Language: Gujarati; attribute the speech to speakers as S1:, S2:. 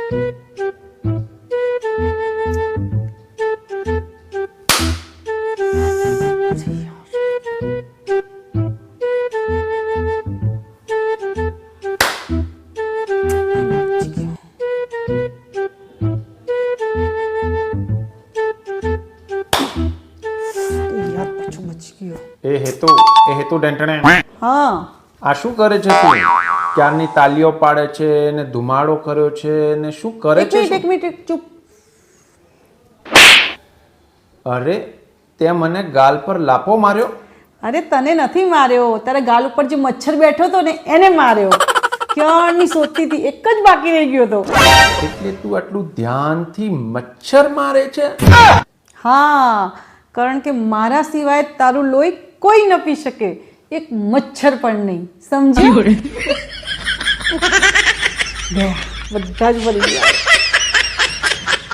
S1: એ હેતુ ડેન્ટણે
S2: હા
S1: આ શું કરે છે તું? ક્યારની તાલીઓ પાડે છે ને ધુમાડો કર્યો છે ને શું કરે છે?
S2: એક મિનિટ ચૂપ.
S1: અરે તે મને ગાલ પર લાફો માર્યો.
S2: અરે તને નથી માર્યો, તારા ગાલ ઉપર જે મચ્છર બેઠો હતો ને એને માર્યો. ક્યારની શોધતી હતી, એક જ બાકી રહી ગયો હતો.
S1: એટલે તું આટલું ધ્યાનથી મચ્છર મારે છે?
S2: હા, કારણ કે મારા સિવાય તારું લોહી કોઈ ન પી શકે, એક મચ્છર પણ નહીં, સમજ્યો? બધા જ ભરી ગયા.